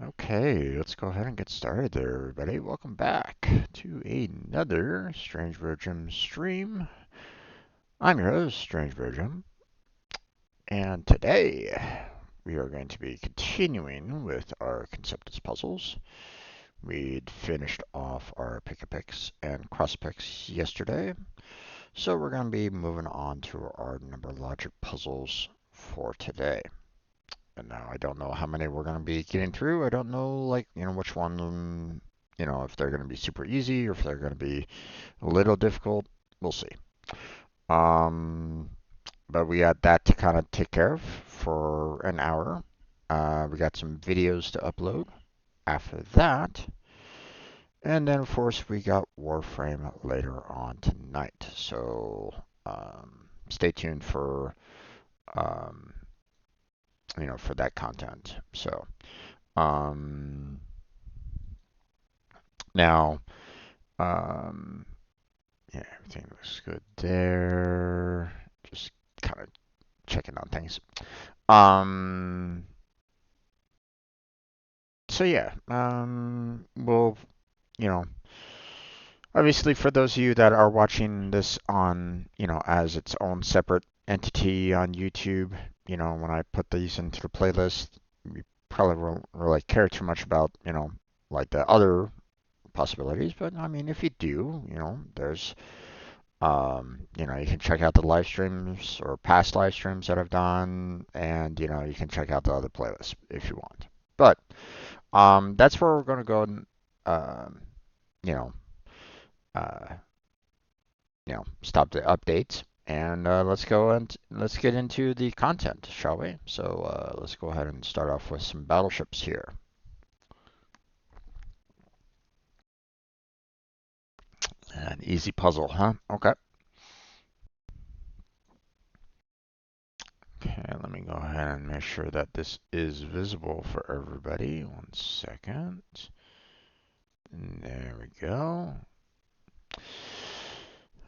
Okay, let's go ahead and get started there, everybody. Welcome back to another Strange Virgin stream. I'm your host, Strange Virgin, and today we are going to be continuing with our Conceptis Puzzles. We'd finished off our Pic-a-Pix and Cross-a-Pix yesterday, so we're going to be moving on to our number logic puzzles for today. And now I don't know how many we're going to be getting through. I don't know, which one, if they're going to be super easy or if they're going to be a little difficult. We'll see. Um, but we got that to kind of take care of for an hour. We got some videos to upload after that. And then, of course, we got Warframe later on tonight. So stay tuned for um, for that content. So, um, now, um, yeah, everything looks good there. Just kind of checking on things. Um, so yeah, we'll, you know, obviously for those of you that are watching this on, as its own separate entity on YouTube, when I put these into the playlist, you probably won't really care too much about, like the other possibilities. But I mean, if you do, there's, you can check out the live streams or past live streams that I've done, and you can check out the other playlists if you want. But that's where we're going to go and, um, you know, uh, stop the updates. And let's go and let's get into the content, shall we? So let's go ahead and start off with some battleships here. An easy puzzle, huh? Okay. Okay, let me go ahead and make sure that this is visible for everybody. 1 second. And there we go.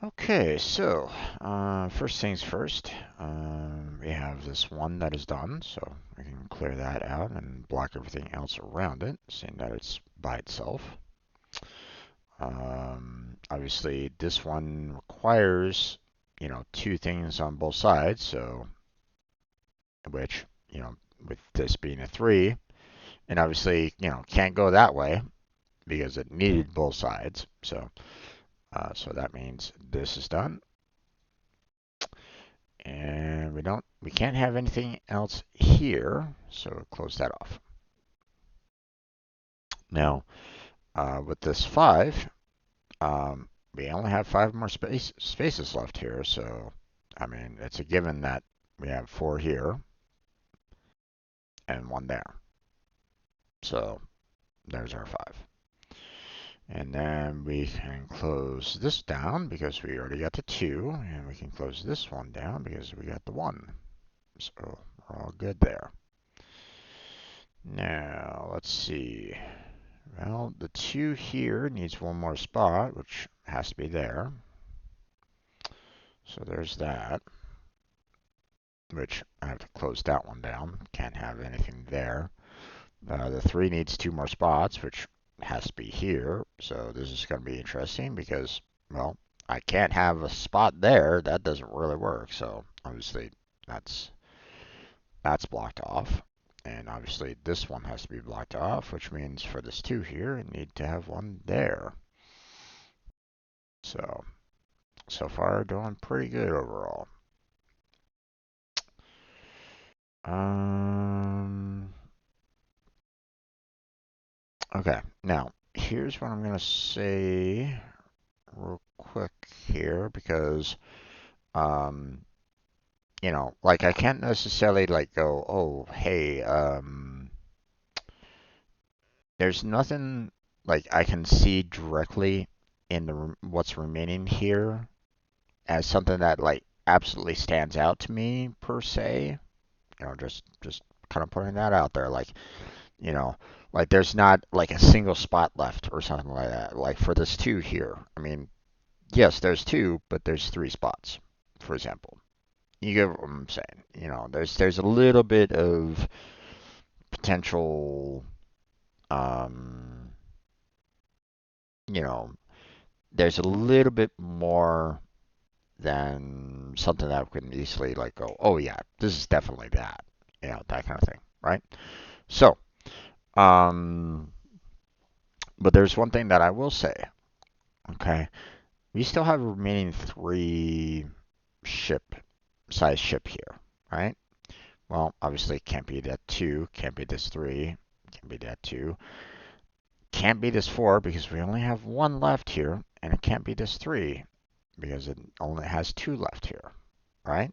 Okay, so first things first, we have this one that is done, so we can clear that out and block everything else around it, seeing that it's by itself. Obviously, this one requires, two things on both sides, so which, with this being a 3, and obviously, can't go that way because it needed both sides, so that means this is done. And we can't have anything else here, so close that off. Now, with this 5, we only have 5 more spaces left here, so, I mean, it's a given that we have 4 here and 1 there. So, there's our 5. And then we can close this down because we already got the 2, and we can close this one down because we got the 1. So, we're all good there. Now, let's see. Well, the 2 here needs 1 more spot, which has to be there. So there's that, which I have to close that one down. Can't have anything there. The 3 needs 2 more spots, which has to be here. So this is going to be interesting because, well, I can't have a spot there. That doesn't really work. So obviously that's blocked off. And obviously this one has to be blocked off, which means for this 2 here, I need to have 1 there. So far doing pretty good overall. Okay, now here's what I'm gonna say real quick here because like I can't necessarily like go, oh, hey, there's nothing like I can see directly in the what's remaining here as something that like absolutely stands out to me per se. Just kind of putting that out there, you know, like there's not like a single spot left or something like that. Like for this 2 here, I mean, yes, there's 2, but there's 3 spots, for example. You get what I'm saying? There's a little bit of potential um, you know, there's a little bit more than something that we can easily like go, oh yeah, this is definitely that, that kind of thing, right? So, um, but there's one thing that I will say, okay? We still have remaining three size ship here, right? Well, obviously it can't be that 2, can't be this 3, can't be that 2, can't be this 4 because we only have 1 left here, and it can't be this 3 because it only has 2 left here, right?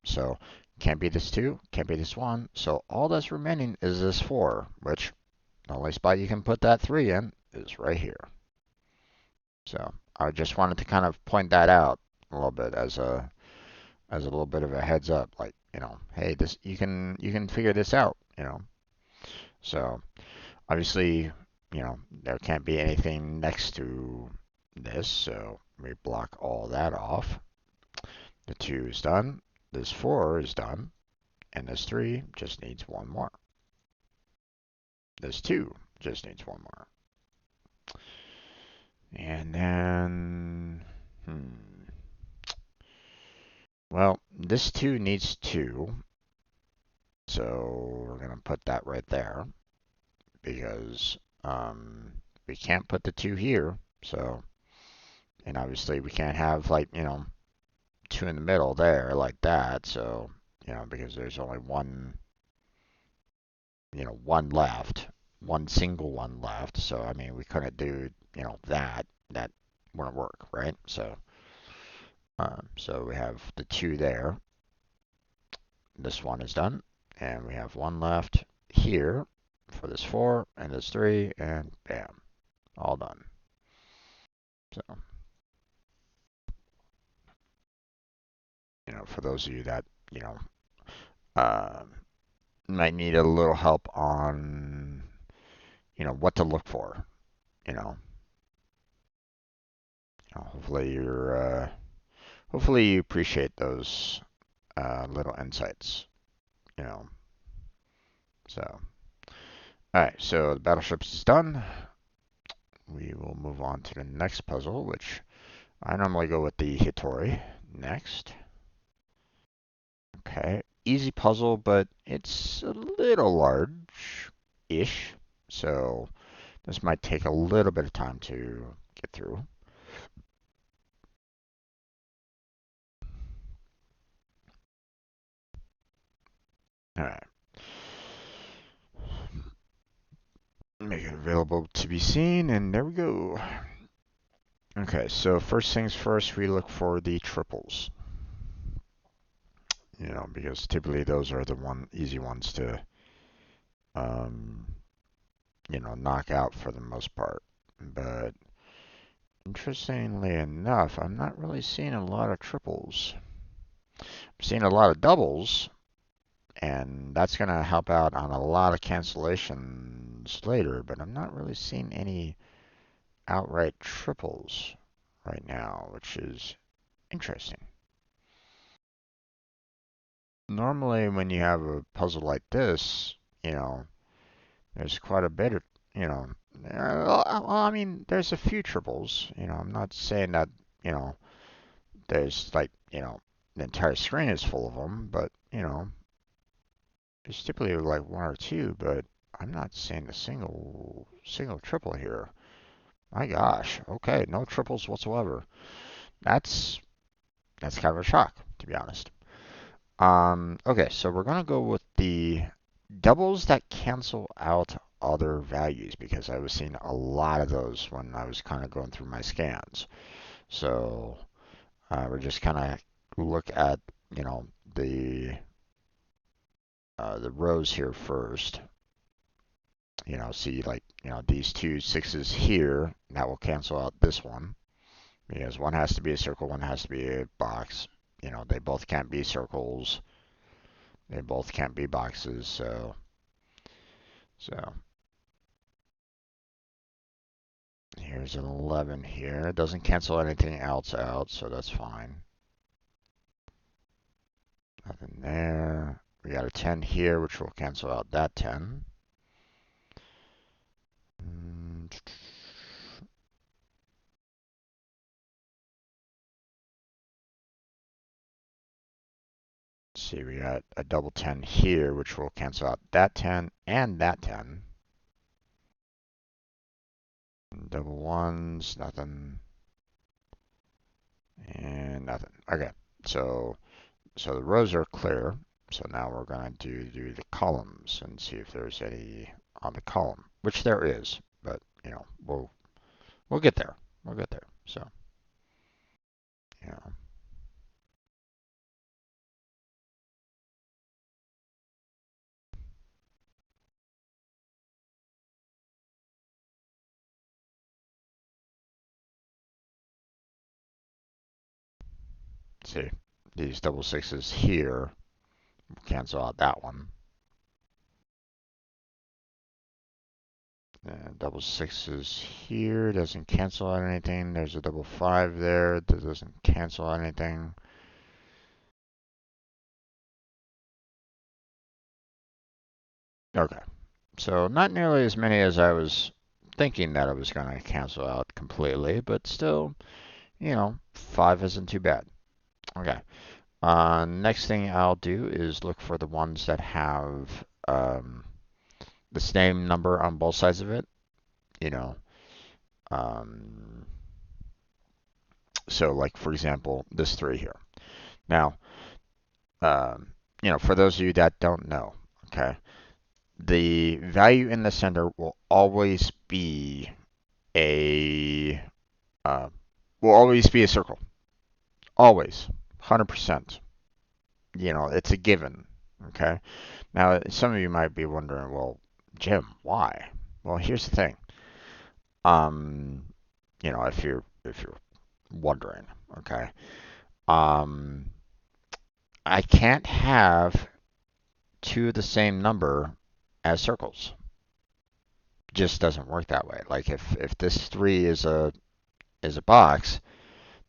So can't be this 2, can't be this 1, so all that's remaining is this 4, which the only spot you can put that 3 in is right here. So I just wanted to kind of point that out a little bit as a little bit of a heads up, like, hey, this you can figure this out. So obviously, there can't be anything next to this, so we block all that off. The 2 is done, this 4 is done, and this 3 just needs one more. This 2 just needs one more. And then, well, this 2 needs 2, so we're going to put that right there because we can't put the 2 here. So, and obviously we can't have like, 2 in the middle there like that. So, because there's only one, one left, one single one left. So, I mean, we couldn't do, that. That wouldn't work, right? So, so we have the 2 there. This one is done. And we have 1 left here for this 4 and this 3, and bam, all done. So, for those of you that, uh, might need a little help on, what to look for, you know, hopefully hopefully you appreciate those little insights, you know. So, all right, so the battleships is done. We will move on to the next puzzle, which I normally go with the Hitori next. Okay, easy puzzle, but it's a little large-ish, so this might take a little bit of time to get through. All right. Make it available to be seen, and there we go. Okay, so first things first, we look for the triples. Because typically those are the easy ones to, um, knock out for the most part. But interestingly enough, I'm not really seeing a lot of triples. I'm seeing a lot of doubles, and that's going to help out on a lot of cancellations later, but I'm not really seeing any outright triples right now, which is interesting. Normally, when you have a puzzle like this, there's quite a bit of, I mean, there's a few triples. I'm not saying that, there's like, the entire screen is full of them, but, there's typically like 1 or 2, but I'm not seeing a single triple here. My gosh, okay, no triples whatsoever. That's kind of a shock, to be honest. Okay, so we're gonna go with the doubles that cancel out other values because I was seeing a lot of those when I was kind of going through my scans. So we're just kind of look at the rows here first. See like these 2 6s here that will cancel out this one because one has to be a circle, one has to be a box. They both can't be circles. They both can't be boxes, so here's an 11 here. It doesn't cancel anything else out, so that's fine. Nothing there. We got a 10 here, which will cancel out that 10. see, we got a double 10 here, which will cancel out that 10 and that 10. Double ones, nothing, and nothing. Okay, so the rows are clear. So now we're going to do the columns and see if there's any on the column, which there is, but you know, we'll get there. We'll get there. So, you know. See, these double sixes here cancel out that one. And double sixes here doesn't cancel out anything. There's a double 5 there that doesn't cancel out anything. Okay, so not nearly as many as I was thinking that I was going to cancel out completely, but still, you know, 5 isn't too bad. Okay. Next thing I'll do is look for the ones that have the same number on both sides of it. You know, so like for example, this 3 here. Now, you know, for those of you that don't know, okay, the value in the center will always be a circle. Always, 100%. You know, it's a given. Okay. Now, some of you might be wondering, well, Jim, why? Well, here's the thing. You know, if you're wondering, okay, I can't have 2 of the same number as circles. Just doesn't work that way. Like if this 3 is a box,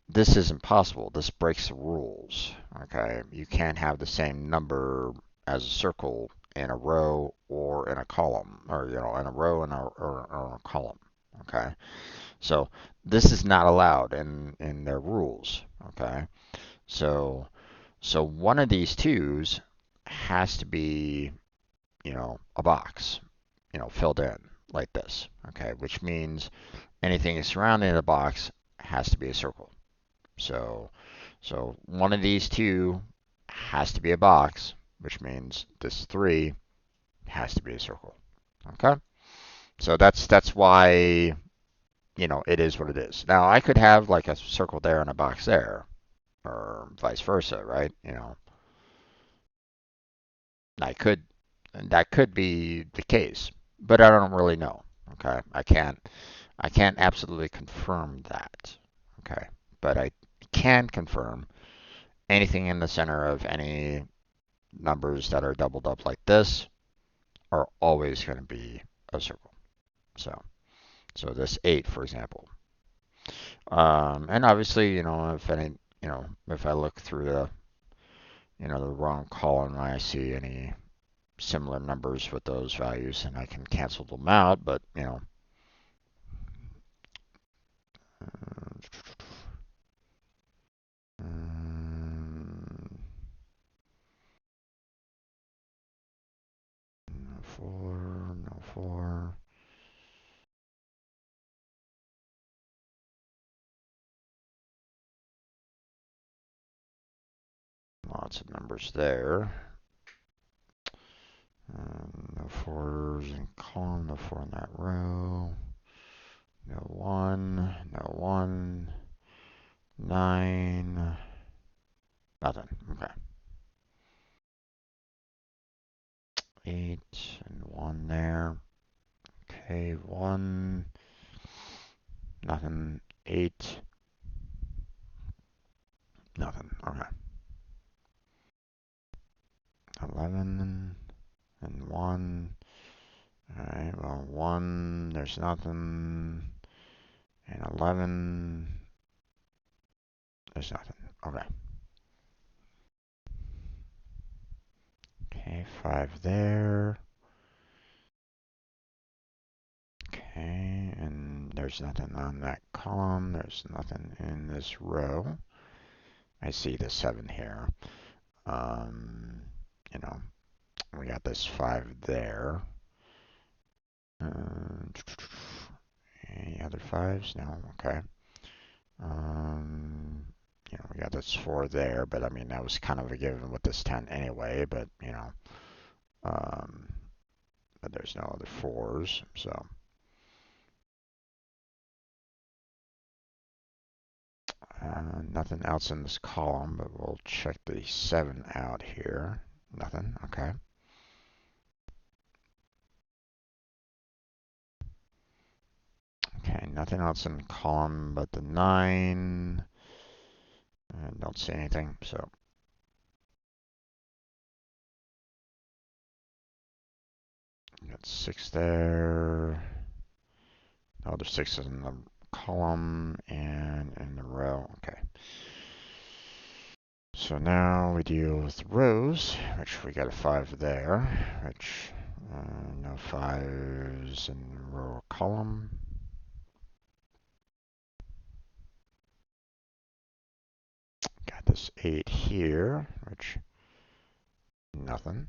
this isn't possible. This breaks the rules. Okay, you can't have the same number as a circle in a row or in a column, or you know, in a row and or a column. Okay, so this is not allowed in their rules. Okay, so one of these 2's has to be, you know, a box, you know, filled in like this. Okay, which means anything surrounding the box has to be a circle. So one of these 2 has to be a box, which means this 3 has to be a circle. Okay? So that's why, you know, it is what it is. Now, I could have like a circle there and a box there, or vice versa, right? You know, that could be the case, but I don't really know. Okay? I can't absolutely confirm that. Okay? But I can confirm anything in the center of any numbers that are doubled up like this are always going to be a circle. So this 8, for example. And obviously, you know, if I look through the, you know, the wrong column and I see any similar numbers with those values, and I can cancel them out, but, you know, no 4, no 4. Lots of numbers there. No 4s in column, no 4 in that row. No 1, no 1, 9, nothing. Okay. 8 and 1 there. Okay, 1, nothing. 8, nothing. Okay. 11 and 1. Alright, well, 1, there's nothing. And 11, there's nothing. Okay. Okay, 5 there. Okay, and there's nothing on that column. There's nothing in this row. I see the 7 here. we got this 5 there. Any other 5s? No, okay. We got this 4 there, but I mean, that was kind of a given with this 10 anyway, but, but there's no other 4s, so. Nothing else in this column, but we'll check the 7 out here. Nothing, okay. Okay, nothing else in the column but the 9. And don't see anything, so. Got 6 there. No, there's 6 in the column and in the row, okay. So now we deal with rows, which we got a 5 there, which no 5s in the row or column. Got this 8 here, which nothing.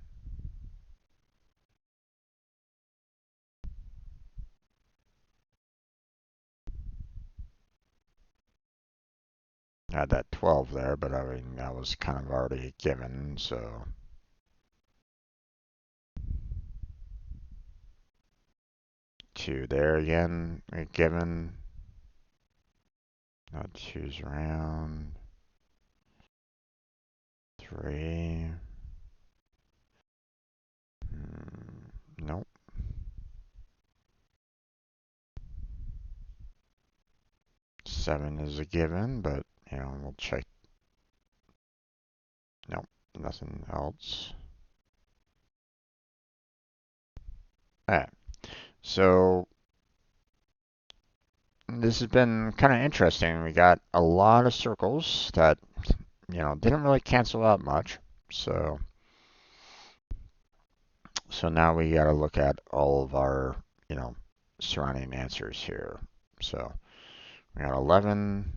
Had that 12 there, but I mean, that was kind of already given, so. Two there again, given. No twos around. 3. Nope. 7 is a given, but, we'll check. Nope, nothing else. Alright, so this has been kind of interesting. We got a lot of circles that, didn't really cancel out much. So now we got to look at all of our, surrounding answers here. So we got 11,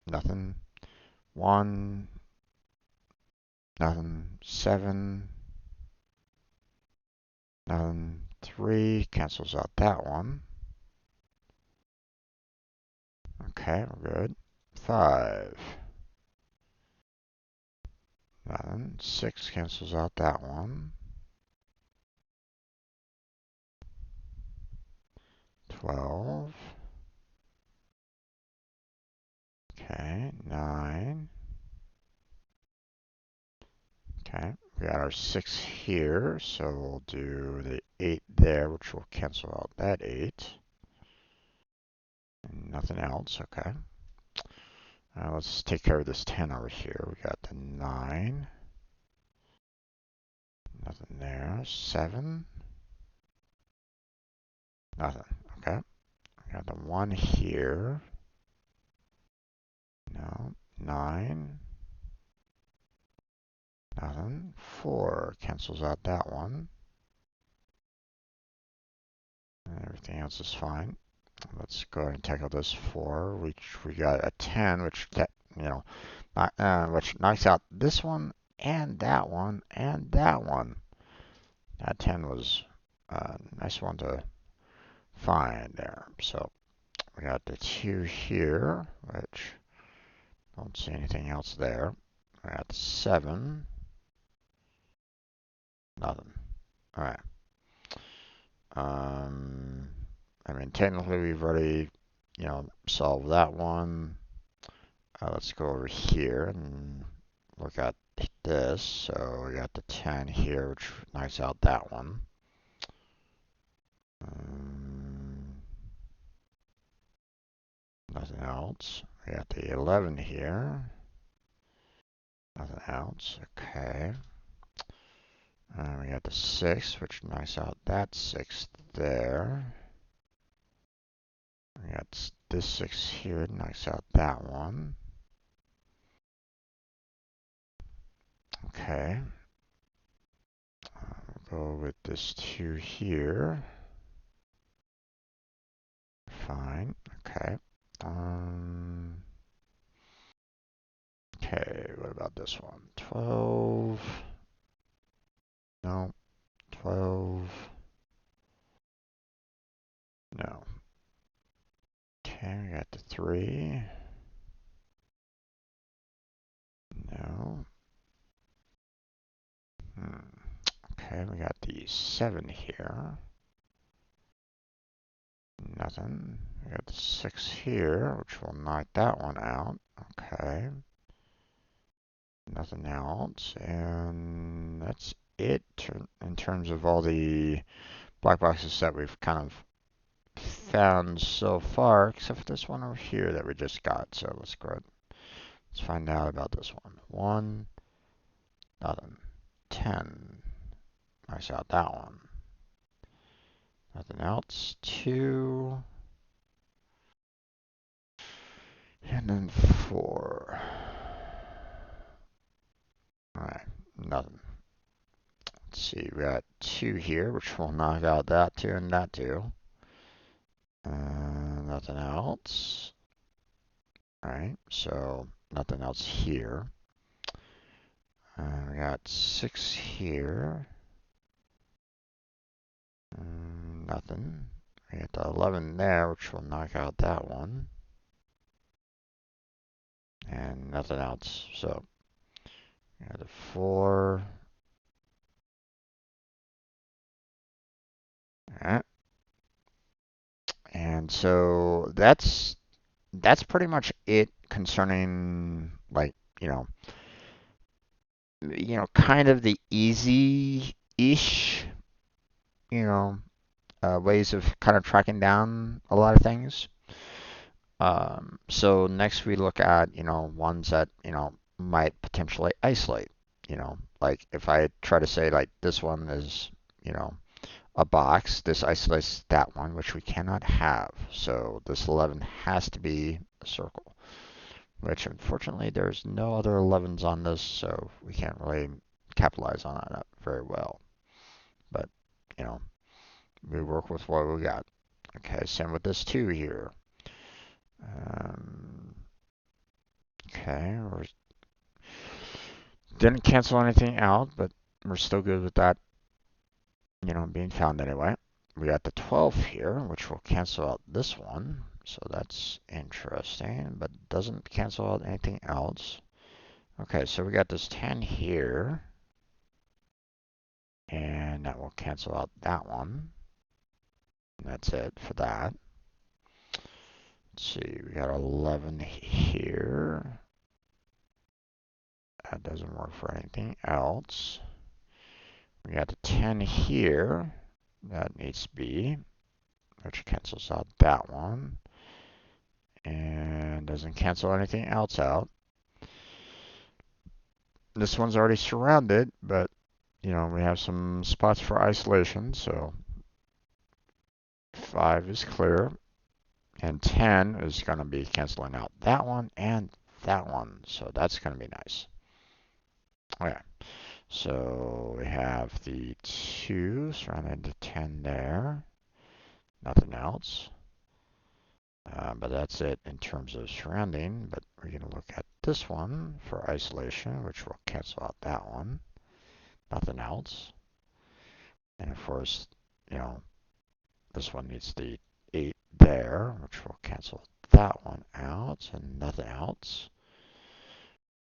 nothing, 1, nothing, 7, nothing, 3, cancels out that one. Okay, we're good. 5, nothing, 6 cancels out that one. 12. Okay, 9. Okay, we got our 6 here, so we'll do the 8 there, which will cancel out that 8. And nothing else, okay. Let's take care of this 10 over here. We got the 9. Nothing there. 7. Nothing, okay. We got the 1 here. No. 9. Nothing. 4 cancels out that one. And everything else is fine. Let's go ahead and tackle this 4, which we got a 10, which which knocks out this one and that one and that one. That 10 was a nice one to find there. So we got the 2 here, which don't see anything else there. We got 7, nothing. All right. I mean, technically we've already, solved that one. Let's go over here and look at this. So we got the 10 here, which knocks out that one. Nothing else. We got the 11 here. Nothing else. Okay. We got the 6, which knocks out that 6 there. We got this 6 here, knocks out that one. Okay. We'll go with this 2 here. Fine. Okay. Okay, what about this one? 12. No. 12. No. Okay, we got the 3. No. Okay, we got the 7 here. Nothing. We got the 6 here, which will knock that one out. Okay. Nothing else. And that's it in terms of all the black boxes that we've kind of found so far, except for this one over here that we just got. So let's go ahead. Let's find out about this one. 1, nothing. 10. Nice out that one. Nothing else. 2. And then 4. Alright, nothing. Let's see, we got 2 here, which will knock out that 2 and that 2. Nothing else. Alright, so nothing else here. We got 6 here. Nothing. We got the 11 there, which will knock out that one. And nothing else. So, we got the 4. Alright. And so that's pretty much it concerning, like, kind of the easy-ish, ways of kind of tracking down a lot of things. So next we look at, ones that, might potentially isolate, like if I try to say like this one is, a box, this isolates that one, which we cannot have. So this 11 has to be a circle, which unfortunately there's no other 11s on this, so we can't really capitalize on that very well. But, we work with what we got. Okay, same with this 2 here. Okay, we didn't cancel anything out, but we're still good with that, being found anyway. We got the 12 here, which will cancel out this one. So that's interesting, but doesn't cancel out anything else. Okay, so we got this 10 here. And that will cancel out that one. And that's it for that. Let's see, we got 11 here. That doesn't work for anything else. We got the 10 here. That needs to be, which cancels out that one. And doesn't cancel anything else out. This one's already surrounded, but, we have some spots for isolation, so 5 is clear. And 10 is going to be canceling out that one and that one, so that's going to be nice. Okay, so we have the 2 surrounding the 10 there. Nothing else. But that's it in terms of surrounding. But we're going to look at this one for isolation, which will cancel out that one. Nothing else. And of course, this one needs the 8 there, which will cancel that one out, and nothing else.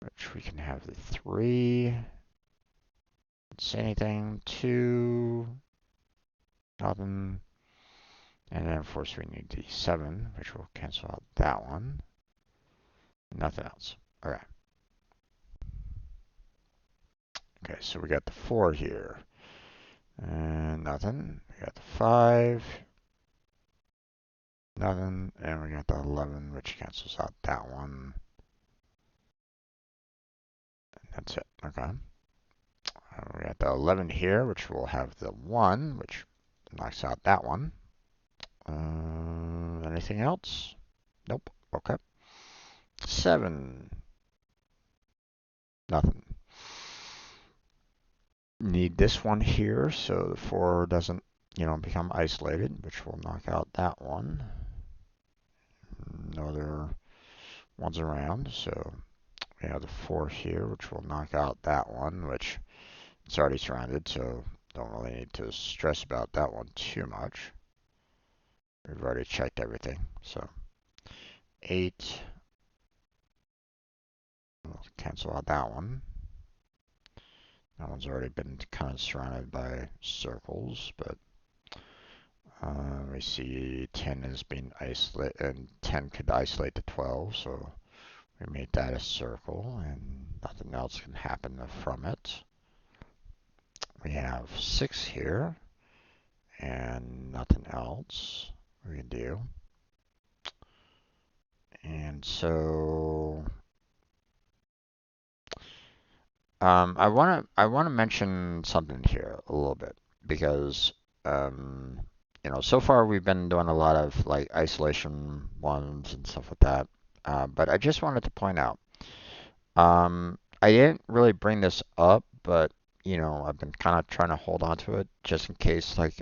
Which we can have the 3. Don't say anything. 2. Nothing. And then of course we need the 7, which will cancel out that one. Nothing else. Alright. Okay, so we got the 4 here. And nothing. We got the 5. Nothing. And we got the 11, which cancels out that one. And that's it. Okay. We got the 11 here, which will have the 1, which knocks out that one. Anything else? Nope. Okay. 7. Nothing. Need this one here so the 4 doesn't, become isolated, which will knock out that one. No other ones around, so we have the 4 here, which will knock out that one, which it's already surrounded, so don't really need to stress about that one too much. We've already checked everything. So 8, we'll cancel out that one. That one's already been kind of surrounded by circles, but we see 10 is being isolated, and 10 could isolate to 12, so we made that a circle, and nothing else can happen from it. We have 6 here, and nothing else we can do. And so I wanna mention something here a little bit because so far we've been doing a lot of like isolation ones and stuff like that. But I just wanted to point out, I didn't really bring this up, but I've been kind of trying to hold on to it just in case, like,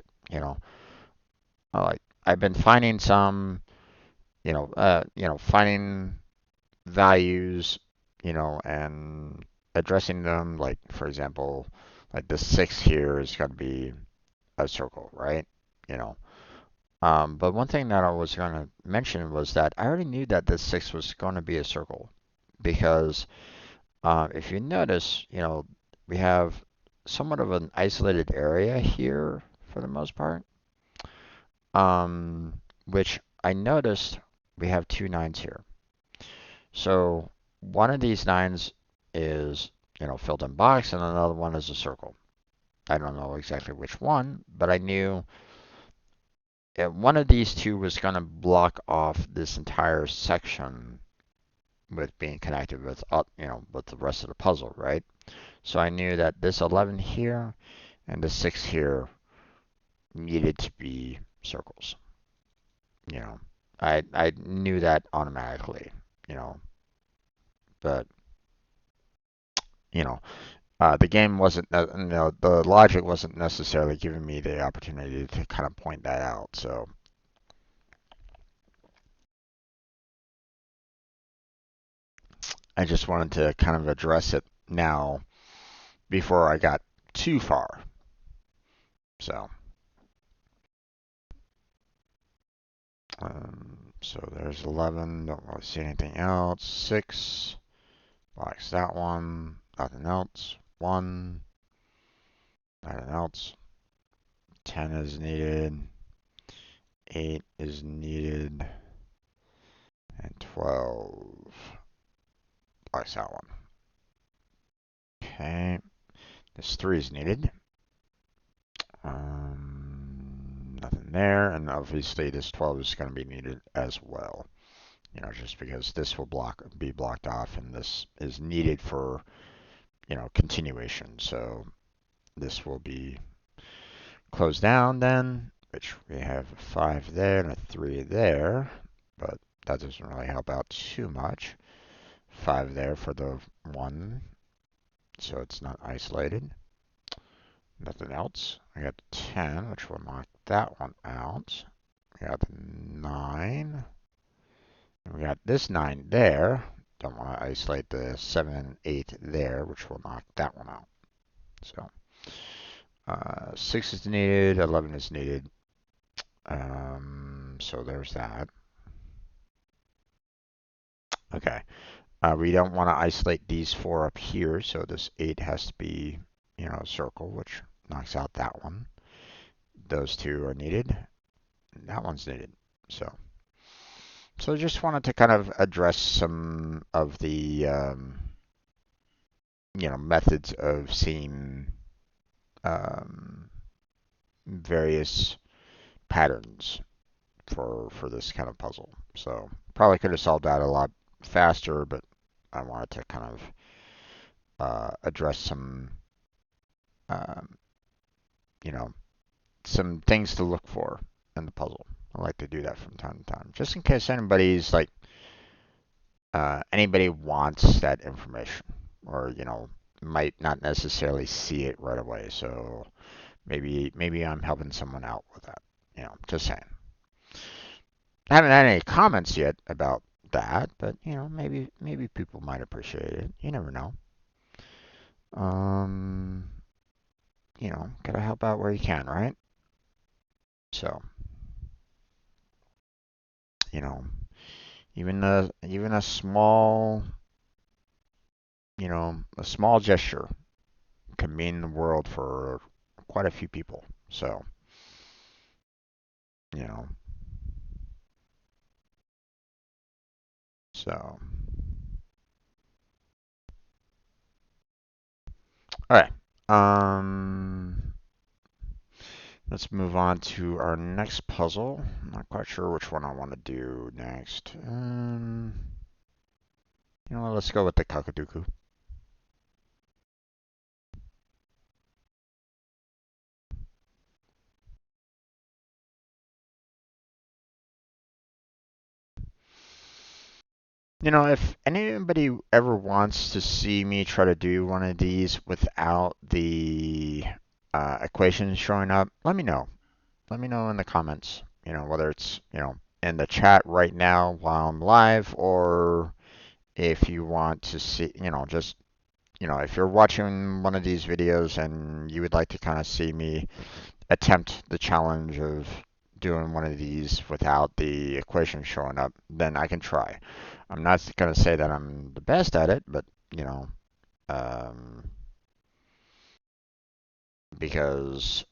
like I've been finding some, finding values, and addressing them. Like, for example, like the 6 here is going to be a circle, right? You know. But one thing that I was going to mention was that I already knew that this 6 was going to be a circle because if you notice, we have somewhat of an isolated area here for the most part, which I noticed we have 2 9s here. So one of these 9s is, filled in box, and another one is a circle. I don't know exactly which one, but I knew one of these two was going to block off this entire section with being connected with, with the rest of the puzzle, right? So I knew that this 11 here and the 6 here needed to be circles. I knew that automatically, but the game wasn't, the logic wasn't necessarily giving me the opportunity to kind of point that out. So I just wanted to kind of address it now before I got too far. So there's 11. Don't really see anything else. 6. Box that one. Nothing else. 1. Nothing else. 10 is needed. 8 is needed. And 12. Box that one. Okay. This 3 is needed. Nothing there. And obviously this 12 is going to be needed as well. Just because this will be blocked off, and this is needed for, continuation. So this will be closed down then, which we have a 5 there and a 3 there, but that doesn't really help out too much. 5 there for the 1, so it's not isolated. Nothing else. We got the 10, which will knock that one out. We got the 9. And we got this 9 there. Don't want to isolate the 7 and 8 there, which will knock that one out. So 6 is needed, 11 is needed. So there's that. Okay. We don't want to isolate these 4 up here, so this 8 has to be, a circle, which knocks out that one. Those 2 are needed. And that one's needed. So I just wanted to kind of address some of the, methods of seeing various patterns for this kind of puzzle. So probably could have solved that a lot faster, but I wanted to kind of address some, some things to look for in the puzzle. I like to do that from time to time, just in case anybody's like, anybody wants that information, or might not necessarily see it right away. So maybe I'm helping someone out with that. Just saying. I haven't had any comments yet about that, but maybe people might appreciate it. You never know. Gotta help help out where you can, right? So, you know, even a small, a small gesture can mean the world for quite a few people. So, you know, so all right. Let's move on to our next puzzle. I'm not quite sure which one I want to do next. You know what? Let's go with the Kakaduku. If anybody ever wants to see me try to do one of these without the equations showing up, let me know. Let me know in the comments. Whether it's, in the chat right now while I'm live, or if you want to see, just, if you're watching one of these videos and you would like to kind of see me attempt the challenge of doing one of these without the equation showing up, then I can try. I'm not going to say that I'm the best at it, but, um, because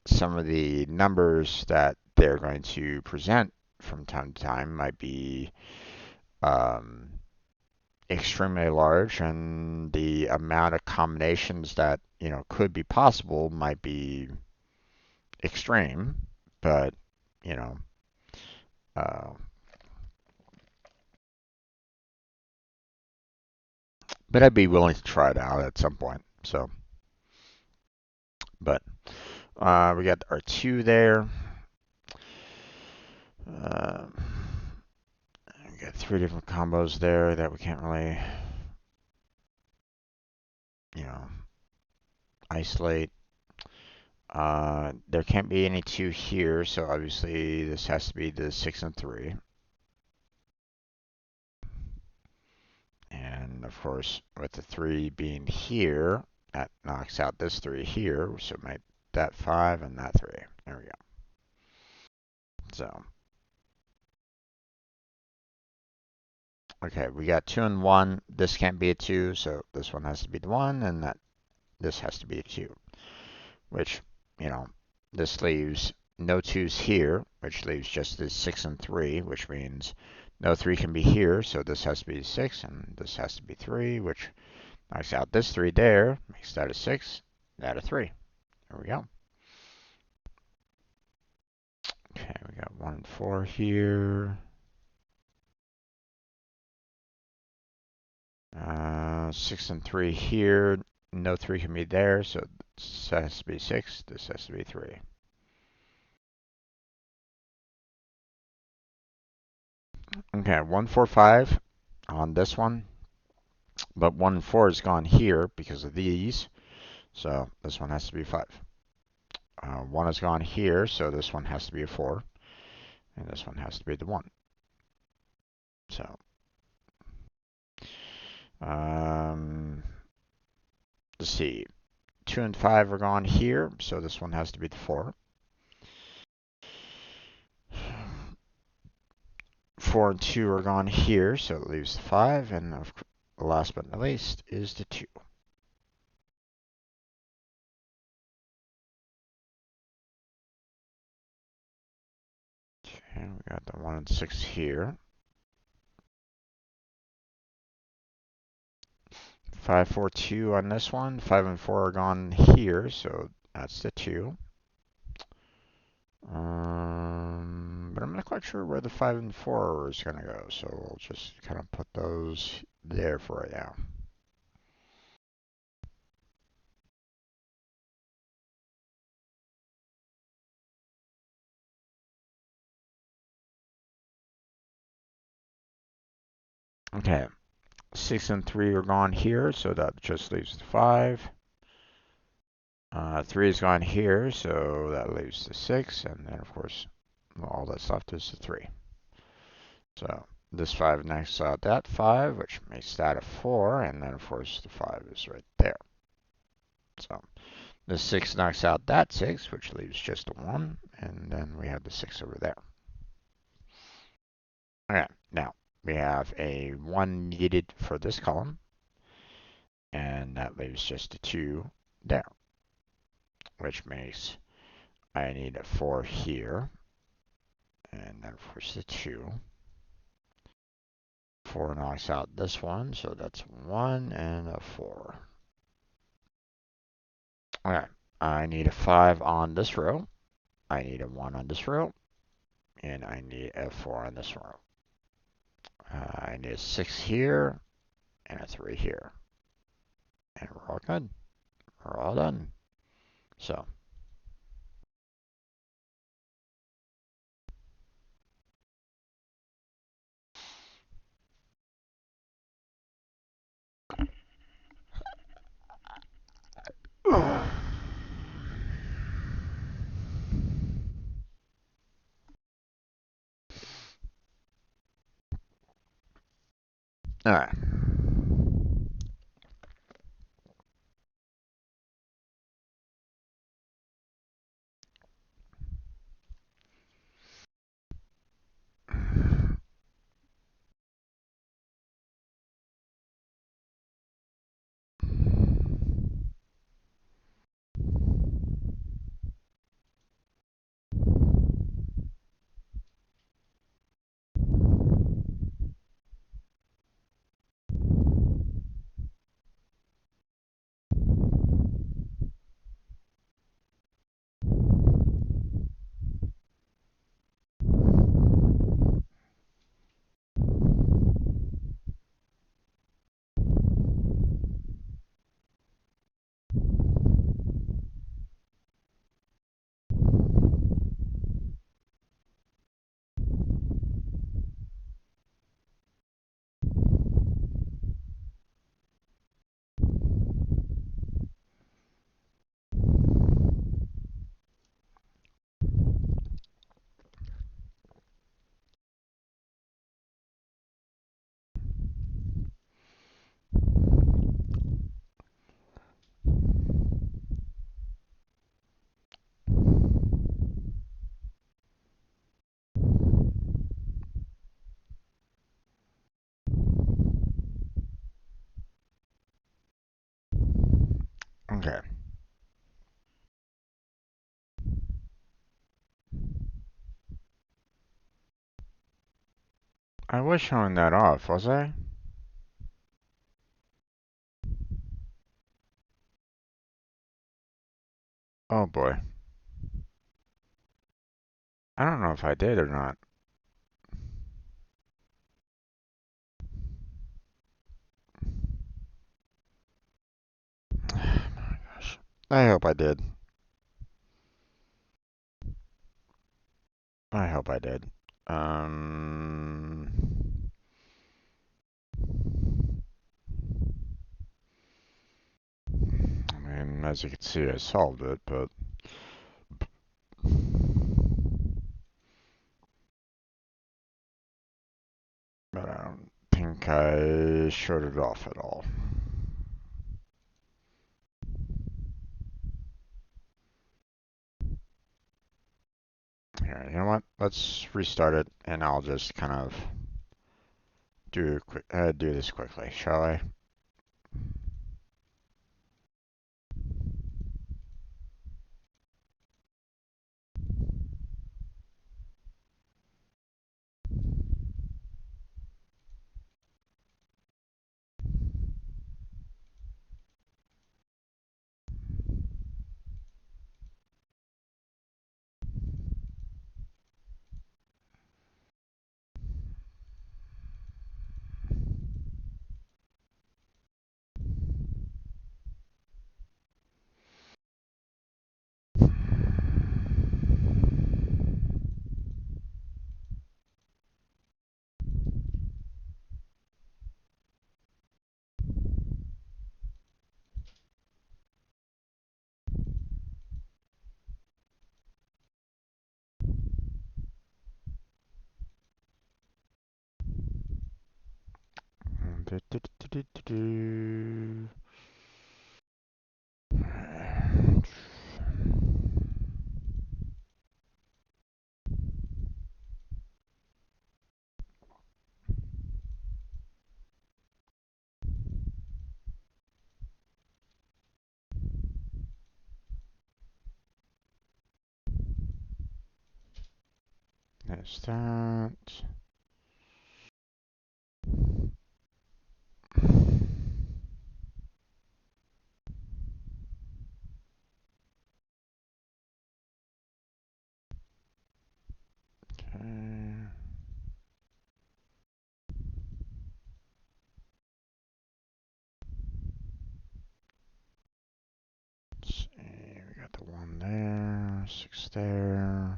some of the numbers that they're going to present from time to time might be um, extremely large, and the amount of combinations that could be possible might be extreme, but you know, uh, but I'd be willing to try it out at some point. So, but we got our two there. Uh, we got three different combos there that we can't really, you know, isolate. There can't be any two here, so obviously this has to be the 6 and 3. And of course, with the 3 being here, that knocks out this 3 here, so make that 5 and that 3. There we go. So, okay, we got 2 and 1. This can't be a 2, so this one has to be the 1, and this has to be a 2. Which, this leaves no 2's here, which leaves just this 6 and 3, which means no 3 can be here, so this has to be 6, and this has to be 3, which knocks out this 3 there, makes that a 6, that a 3. There we go. Okay, we got 1 and 4 here. 6 and 3 here. No 3 can be there, so this has to be 6, this has to be 3. Okay, 1, 4, 5 on this one, but 1 and 4 is gone here because of these, so this one has to be 5. 1 is gone here, so this one has to be a 4, and this one has to be the 1. So, let's see. 2 and 5 are gone here, so this one has to be the 4. 4 and 2 are gone here, so it leaves the 5, and last but not least is the 2. Okay, we got the 1 and 6 here. 5, 4, 2 on this one. 5 and 4 are gone here, so that's the 2. But I'm not quite sure where the 5 and 4 is going to go, so we'll just kind of put those there for right now. Okay, 6 and 3 are gone here, so that just leaves the 5. 3 is gone here, so that leaves the 6, and then of course, all that's left is the 3. So this 5 knocks out that 5, which makes that a 4, and then of course the 5 is right there. So the 6 knocks out that 6, which leaves just a 1, and then we have the 6 over there. Okay, now we have a 1 needed for this column, and that leaves just a 2 there, which makes I need a 4 here, and then of course the 2. 4 knocks out this one, so that's 1 and a 4. Okay, I need a 5 on this row, I need a 1 on this row, and I need a 4 on this row. I need a 6 here, and a 3 here. And we're all good. We're all done. So, alright. Okay. I was showing that off, was I? Oh boy. I don't know if I did or not. My gosh. I hope I did. I hope I did. I mean, as you can see, I solved it, but I don't think I showed it off at all. Here, you know what? Let's restart it, and I'll just kind of do this quickly, shall I? There's that. Okay. Let's see, we got the 1 there, 6 there.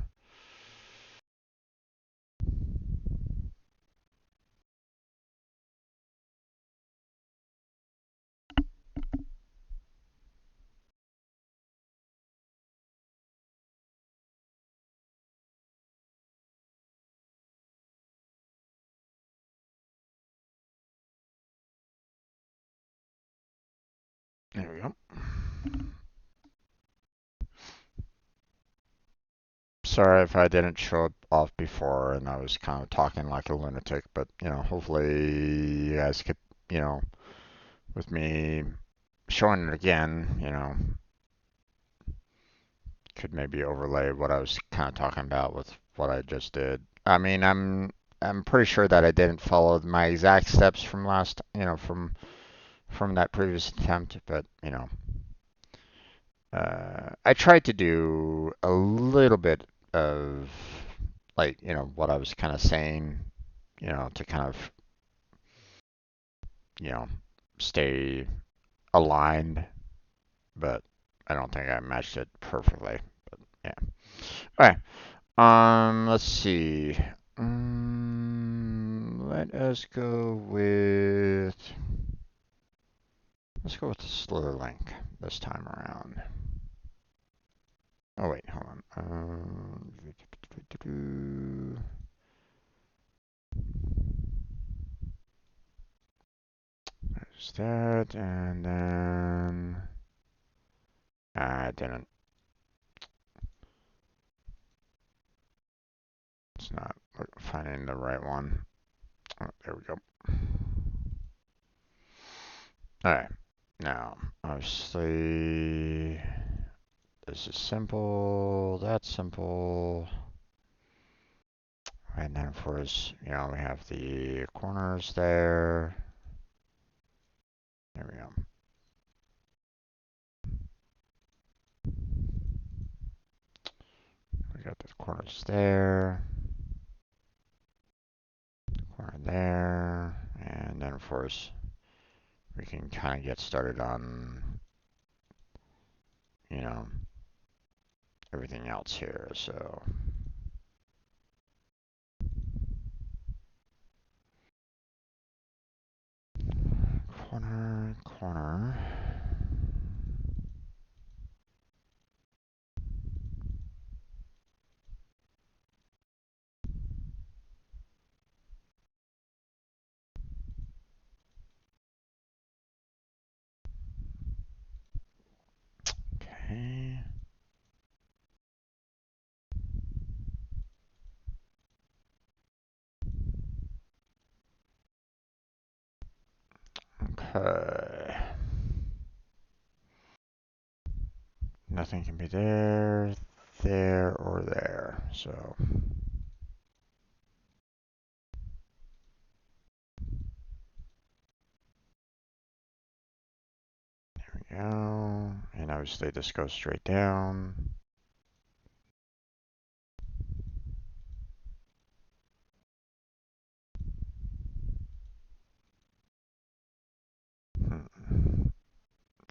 There we go. Sorry if I didn't show it off before and I was kind of talking like a lunatic, but hopefully you guys could, with me showing it again, could maybe overlay what I was kind of talking about with what I just did. I mean, I'm pretty sure that I didn't follow my exact steps from last, from that previous attempt, but I tried to do a little bit of like, what I was kind of saying, to kind of, you know, stay aligned, but I don't think I matched it perfectly. But yeah. All right. Let's see. Let us go with let's go with the slither link this time around. Oh wait, hold on. There's that, and then I didn't. It's not finding the right one. Oh, there we go. All right. Now, obviously, this is simple. That's simple. And then, of course, we have the corners there. There we go. We got the corners there. Corner there. And then, of course, we can kind of get started on, everything else here. So, corner, corner. Okay. Okay. Nothing can be there, there, or there. So there we go. And obviously this goes straight down.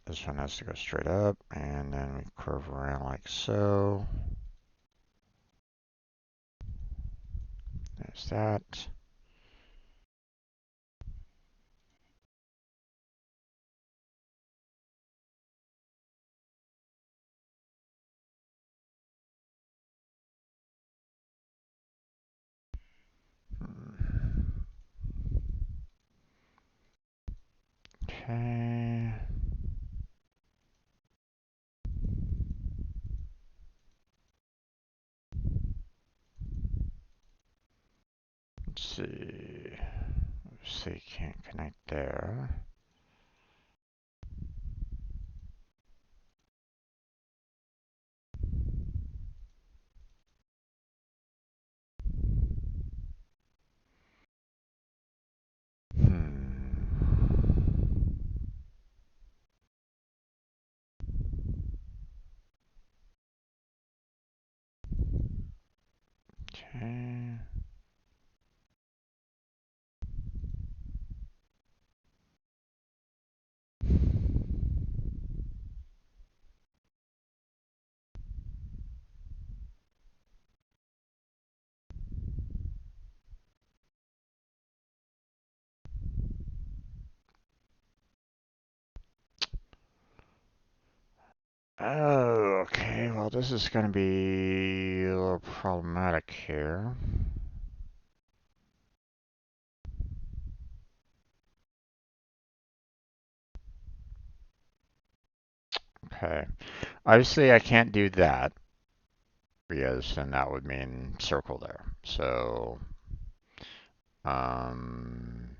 This one has to go straight up, and then we curve around like so. There's that. Okay. Let's see. Obviously can't connect there. Okay. Oh, okay. Well, this is going to be a little problematic here. Okay. Obviously, I can't do that because then that would mean circle there. So, um,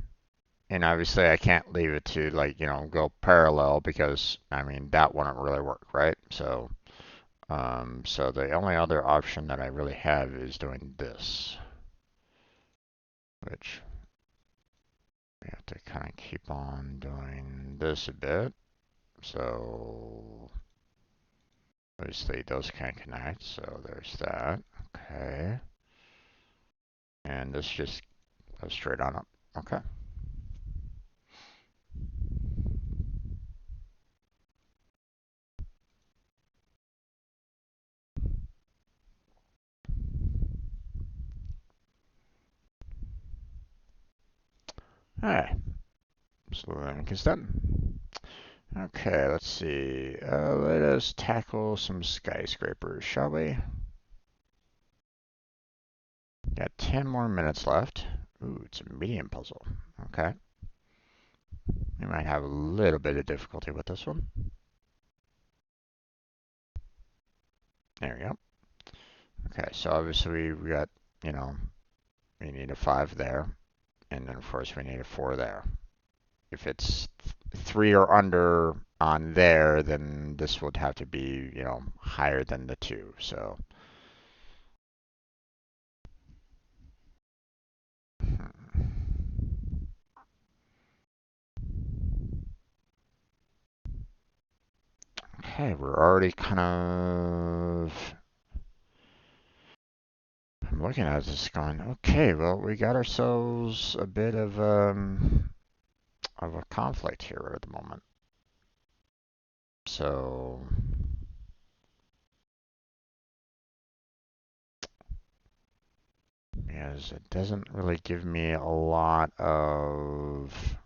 and obviously I can't leave it to like, go parallel because I mean that wouldn't really work, right? So the only other option that I really have is doing this, which we have to kind of keep on doing this a bit. So obviously those can't connect, so there's that. Okay. And this just goes straight on up. Okay. Alright. So the link is done. Okay, let's see. Let us tackle some skyscrapers, shall we? Got 10 more minutes left. Ooh, it's a medium puzzle. Okay. We might have a little bit of difficulty with this one. There we go. Okay, so obviously we got, we need a 5 there. And then of course we need a 4 there. If it's 3 or under on there, then this would have to be, higher than the 2. So, okay, we're already kind of. I'm looking at this going, okay, well, we got ourselves a bit of a conflict here at the moment. So, because it doesn't really give me a lot of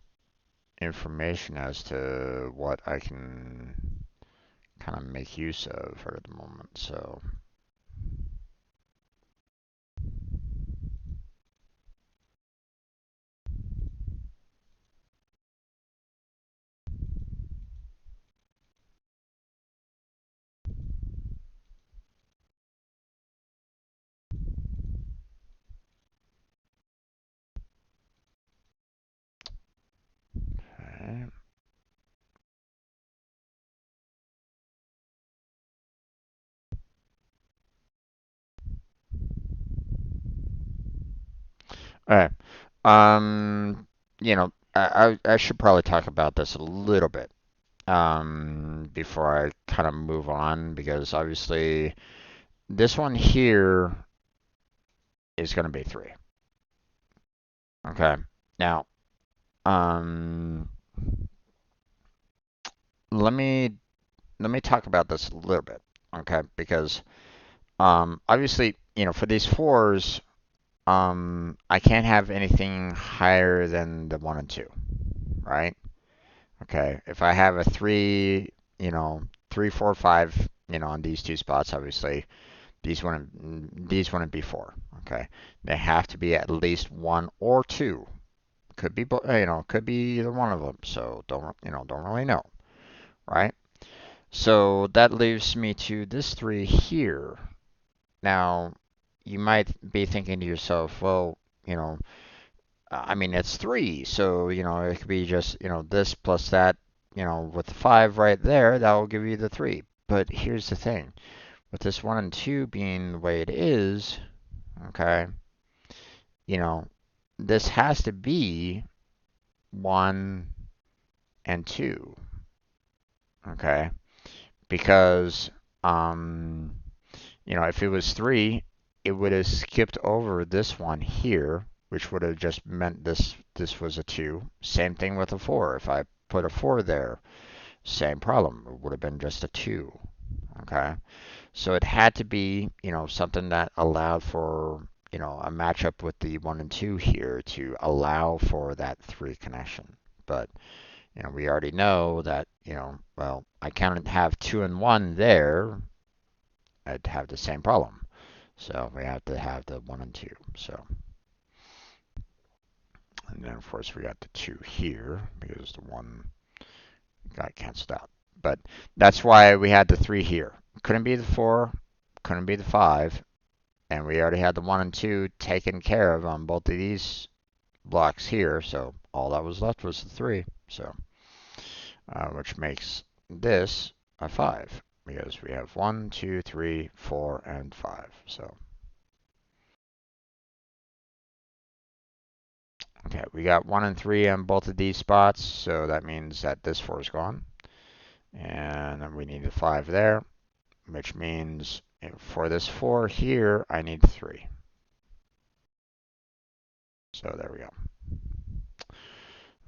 information as to what I can kind of make use of at the moment. So, okay. All right. I should probably talk about this a little bit before I kind of move on because obviously this one here is going to be 3. Okay. Now, um, let me let me talk about this a little bit. Okay, because obviously, for these 4s, I can't have anything higher than the 1 and 2, right? Okay. If I have a 3, 3, 4, 5, on these 2 spots, obviously these wouldn't be 4. Okay. They have to be at least 1 or 2. Could be, could be either one of them. So don't really know, right? So that leaves me to this 3 here. Now, you might be thinking to yourself, well, I mean, it's 3, so, it could be just, this plus that, with the 5 right there, that will give you the 3. But here's the thing. With this 1 and 2 being the way it is, okay, you know, this has to be 1 and 2, okay? Because, if it was 3, it would have skipped over this one here, which would have just meant this was a 2. Same thing with a 4. If I put a 4 there, same problem. It would have been just a 2. Okay? So it had to be, something that allowed for, a matchup with the 1 and 2 here to allow for that 3 connection. But, we already know that, well, I can't have 2 and 1 there. I'd have the same problem. So we have to have the 1 and 2. So, and then of course we got the 2 here because the 1 got canceled out. But that's why we had the 3 here. Couldn't be the 4, couldn't be the 5, and we already had the 1 and 2 taken care of on both of these blocks here. So all that was left was the 3. So, which makes this a 5 because we have 1, 2, 3, 4, and 5. So. Okay, we got 1 and 3 on both of these spots, so that means that this 4 is gone. And then we need a 5 there, which means for this 4 here, I need 3. So there we go.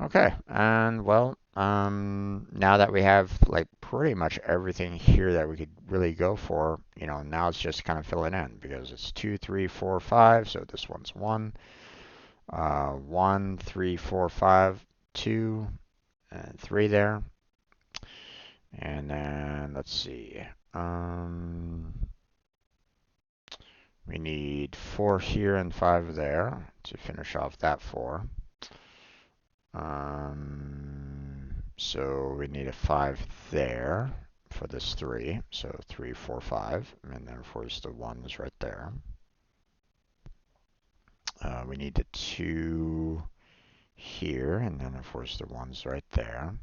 Okay, and well, now that we have like pretty much everything here that we could really go for, now it's just kind of filling in because it's 2, 3, 4, 5, so this one's 1. 1, 3, 4, 5, 2, and 3 there. And then let's see. We need 4 here and 5 there to finish off that 4. So we need a 5 there for this 3. So 3, 4, 5. And then of course the 1 is right there. We need the 2 here, and then of course the 1's right there.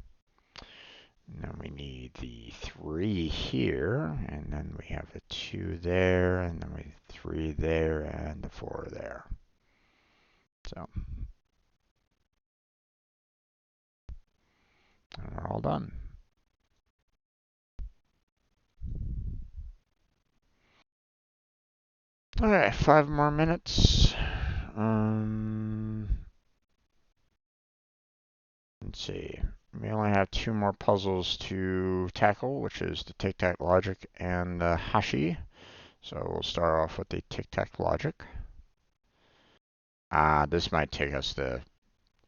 And then we need the 3 here, and then we have a 2 there, and then we have 3 there, and the 4 there. So, and we're all done. All right, 5 more minutes. Let's see. We only have 2 more puzzles to tackle, which is the Tic-Tac-Logic and the Hashi. So we'll start off with the Tic-Tac-Logic. This might take us the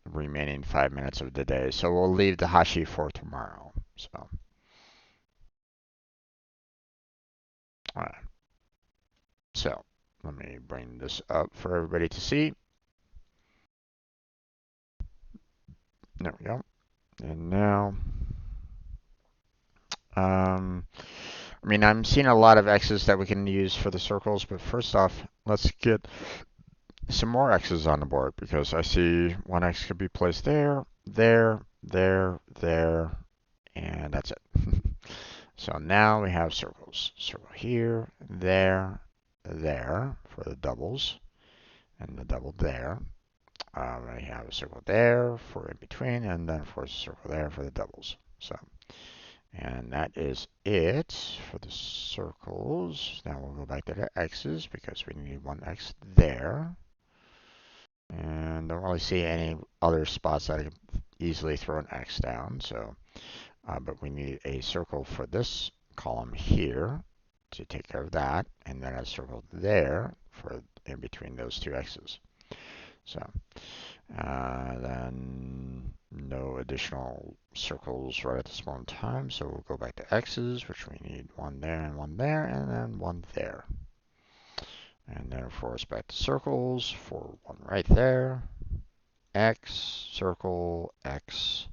remaining 5 minutes of the day, so we'll leave the Hashi for tomorrow. So, all right. So let me bring this up for everybody to see. There we go. And now, I'm seeing a lot of X's that we can use for the circles, but first off, let's get some more X's on the board because I see 1 X could be placed there, there, there, there, and that's it. So now we have circles. Circle here, there, there for the doubles, and the double there. We have a circle there for in between, and then of course a circle there for the doubles. So, and that is it for the circles. Now we'll go back to the X's because we need 1 X there. And don't really see any other spots that I can easily throw an X down. So, but we need a circle for this column here to take care of that, and then a circle there for in between those 2 X's. So, then no additional circles right at this moment in time. So we'll go back to X's, which we need 1 there and 1 there, and then 1 there. And then of course back to circles for 1 right there. X, circle, X.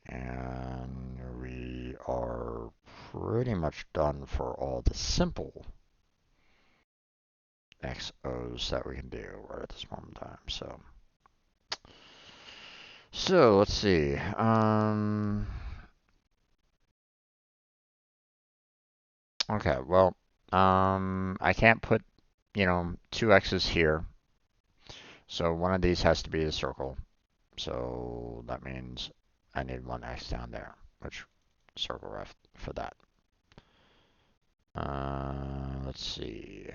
And we are pretty much done for all the simple XOs that we can do right at this moment in time. So let's see. Okay, well, I can't put, 2 X's here. So one of these has to be a circle. So that means I need 1 X down there, which circle ref for that. Let's see.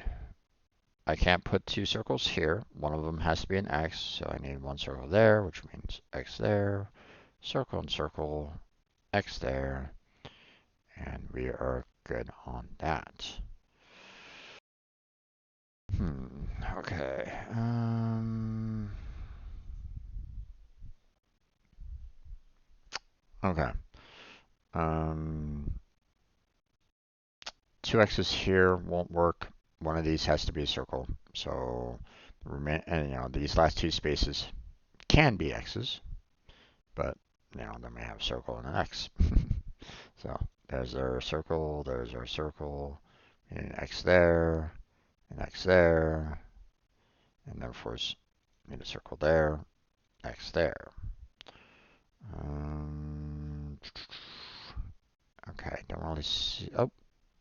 I can't put two circles here. One of them has to be an X, so I need one circle there, which means X there, circle and circle, X there, and we are good on that. Okay. Okay. Two X's here won't work. One of these has to be a circle. So, and these last two spaces can be X's, but then we have a circle and an X. So there's our circle, and an X there, an X there, and then of course need a circle there, X there. Okay, don't really see. Oh,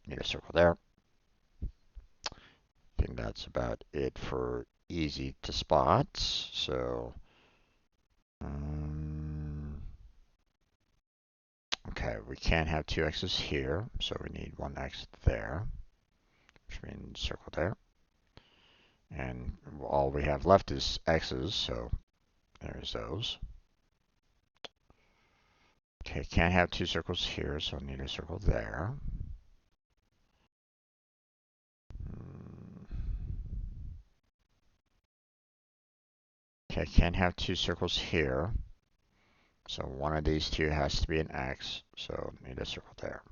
need a circle there. I think that's about it for easy to spot. So, okay, we can't have two X's here, so we need one X there, which means circle there. And all we have left is X's, so there's those. Okay, can't have two circles here, so I need a circle there. Okay, can't have two circles here. So one of these two has to be an X, so need a circle there.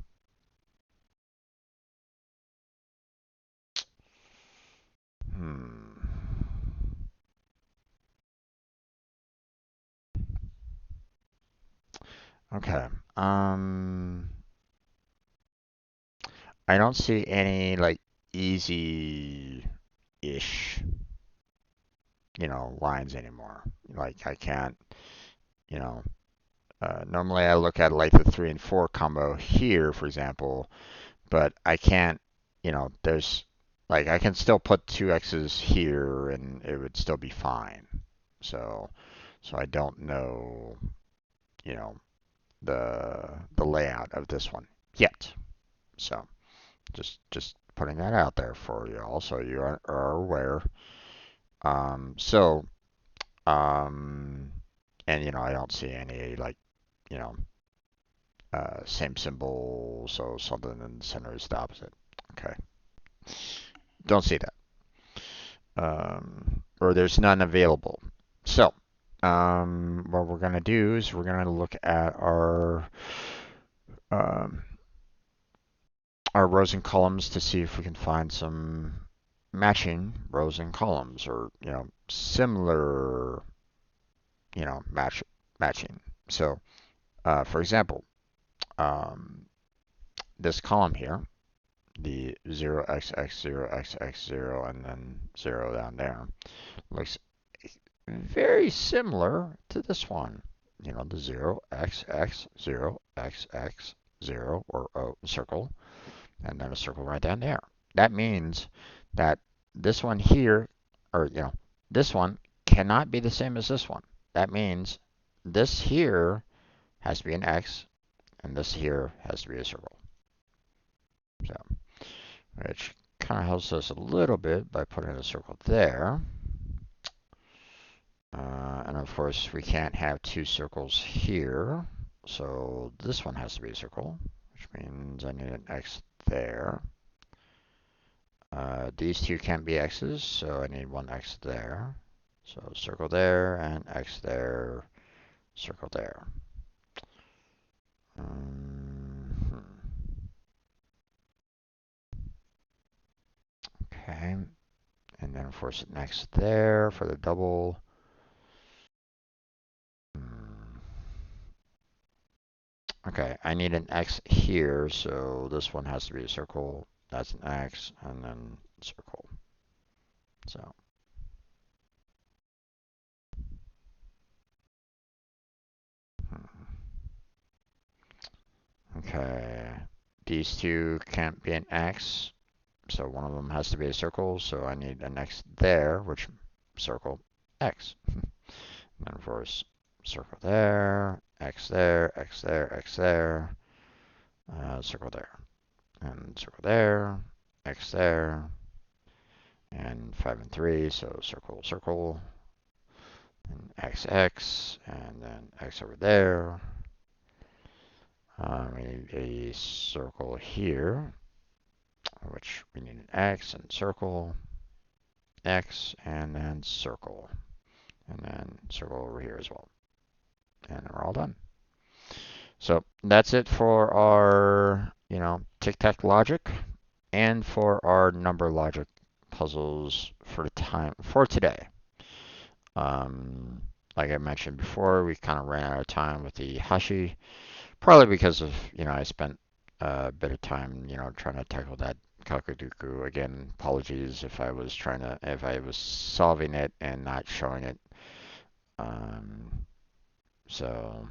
Okay. I don't see any like easy-ish, lines anymore. Like I can't, normally I look at like the 3 and 4 combo here, for example, but I can't, there's like I can still put two X's here and it would still be fine. So I don't know, the layout of this one yet. So just putting that out there for you all so you are aware. And I don't see any like, you know, same symbol, so something in the center is the opposite. Okay. Don't see that. Or there's none available. So, what we're going to do is we're going to look at um, our rows and columns to see if we can find some matching rows and columns, or similar matching. So for example, this column here, the 0xx 0xx 0 and then 0 down there, looks very similar to this one. The 0xx 0xx 0, or circle, and then a circle right down there. That means that this one here, or this one cannot be the same as this one. That means this here has to be an X, and this here has to be a circle. So, which kind of helps us a little bit by putting a circle there. And of course, we can't have two circles here, so this one has to be a circle, which means I need an X there. These two can't be X's, so I need one X there. So circle there, and X there, circle there. Okay, and then of course an X there for the double. Okay, I need an X here, so this one has to be a circle. That's an X, and then circle. So. Okay, these two can't be an X, so one of them has to be a circle, so I need an X there, which circle X. And then of course, circle there, X there, X there, X there, circle there, and circle there, X there, and 5 and 3, so circle, circle, and X, X, and then X over there. We need a circle here, which we need an X and circle, X, and then circle, and then circle over here as well. And we're all done. So that's it for our, Tic-Tac-Logic and for our number logic puzzles for today. Like I mentioned before, we kind of ran out of time with the Hashi, probably because of, I spent a bit of time, trying to tackle that Kakaduku. Again, apologies if I was solving it and not showing it. So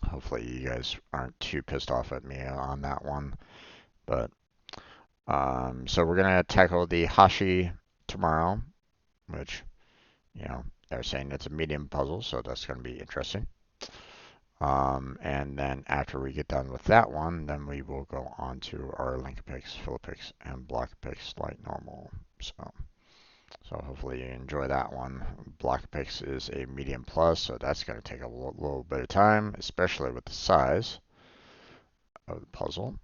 hopefully you guys aren't too pissed off at me on that one. But so we're gonna tackle the Hashi tomorrow, which they're saying it's a medium puzzle, so that's gonna be interesting. And then after we get done with that one, then we will go on to our Link-a-Pix, Fill-a-Pix, and Block-a-Pix like normal. So hopefully you enjoy that one. Block-a-Pix is a medium plus, so that's going to take a little bit of time, especially with the size of the puzzle.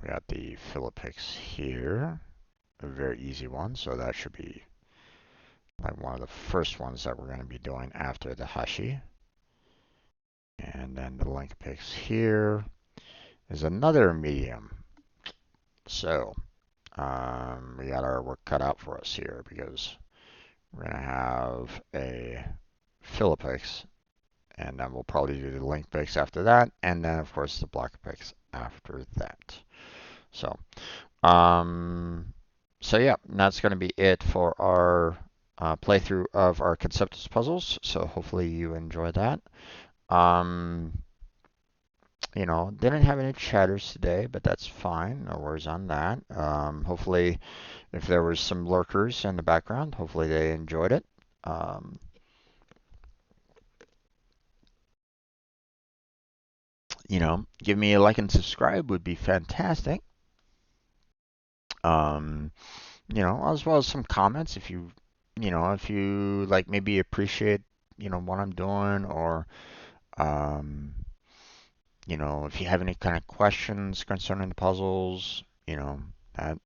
We got the Fill-a-Pix here, a very easy one, so that should be like one of the first ones that we're going to be doing after the Hashi. And then the Link-a-Pix here is another medium. So we got our work cut out for us here because we're going to have a Fill-a-Pix, and then we'll probably do the Link-a-Pix after that, and then of course the Block-a-Pix after that. So yeah, that's going to be it for our playthrough of our Conceptis puzzles. So hopefully you enjoy that. Didn't have any chatters today, but that's fine. No worries on that. Hopefully, if there was some lurkers in the background, hopefully they enjoyed it. Give me a like and subscribe would be fantastic. As well as some comments if you like maybe appreciate, what I'm doing, or if you have any kind of questions concerning the puzzles, that,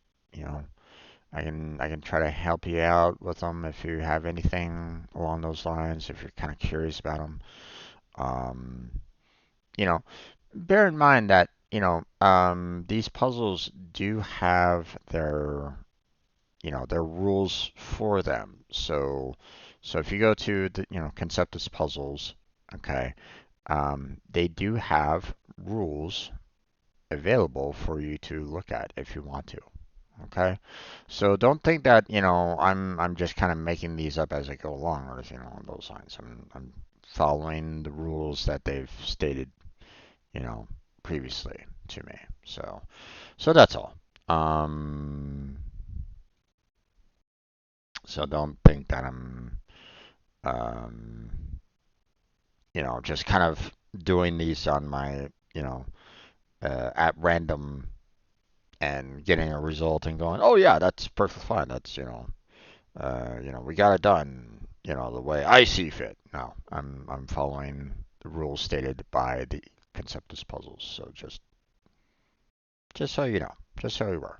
I can try to help you out with them if you have anything along those lines, if you're kind of curious about them. Bear in mind that, these puzzles do have their rules for them. So if you go to the, Conceptus Puzzles, okay, they do have rules available for you to look at if you want to. Okay, so don't think that I'm just kind of making these up as I go along, or along those lines. I'm following the rules that they've stated, previously to me. So that's all. So don't think that I'm just kind of doing these on my at random and getting a result and going, oh yeah, that's perfectly fine. That's we got it done, the way I see fit. No, I'm following the rules stated by the Conceptus Puzzles. So just so you know, just so you were.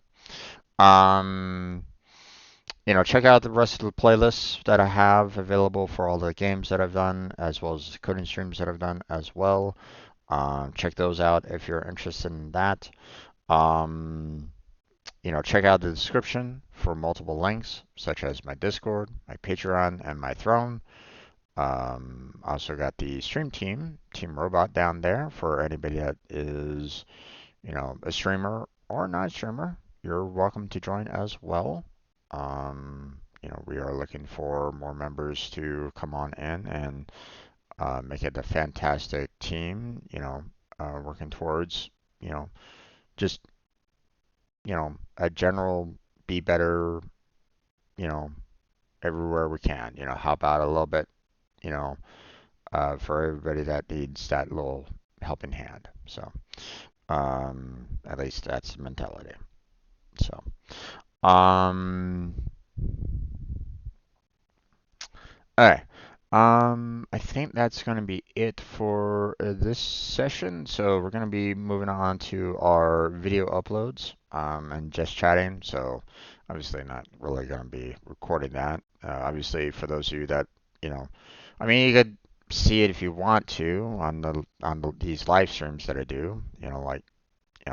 Check out the rest of the playlists that I have available for all the games that I've done, as well as the coding streams that I've done as well. Check those out if you're interested in that. Check out the description for multiple links, such as my Discord, my Patreon, and my Throne. Also got the stream team, Team Robot, down there for anybody that is, a streamer or non-streamer. You're welcome to join as well. We are looking for more members to come on in and make it a fantastic team. Working towards, just a general be better, everywhere we can. Help out a little bit, for everybody that needs that little helping hand. So, at least that's the mentality. So, Um, Alright. I think that's going to be it for this session. So we're going to be moving on to our video uploads and just chatting. So obviously not really going to be recording that. Obviously, for those of you that, you know, I mean, you could see it if you want to on these live streams that I do. Like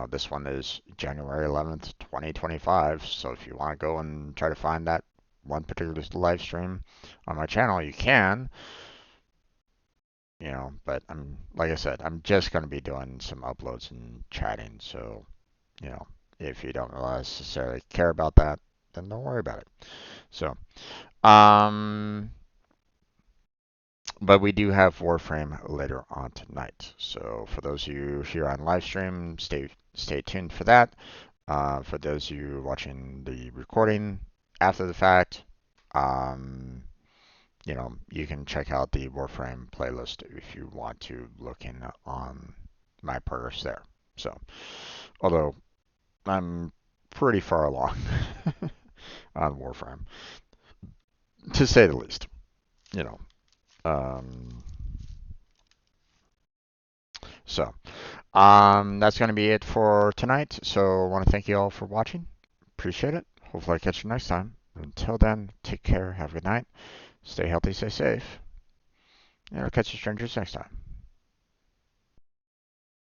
this one is January 11th, 2025. So if you want to go and try to find that one particular live stream on my channel, you can, but like I said, I'm just going to be doing some uploads and chatting. So, if you don't necessarily care about that, then don't worry about it. So, um, but we do have Warframe later on tonight. So for those of you here on live stream, stay tuned for that. For those of you watching the recording after the fact, um, you can check out the Warframe playlist if you want to look in on my progress there. So, although I'm pretty far along on Warframe, to say the least, you know. Um, so, that's going to be it for tonight. So, I want to thank you all for watching. Appreciate it. Hopefully, I catch you next time. Until then, take care. Have a good night. Stay healthy, stay safe. And I'll catch you strangers next time.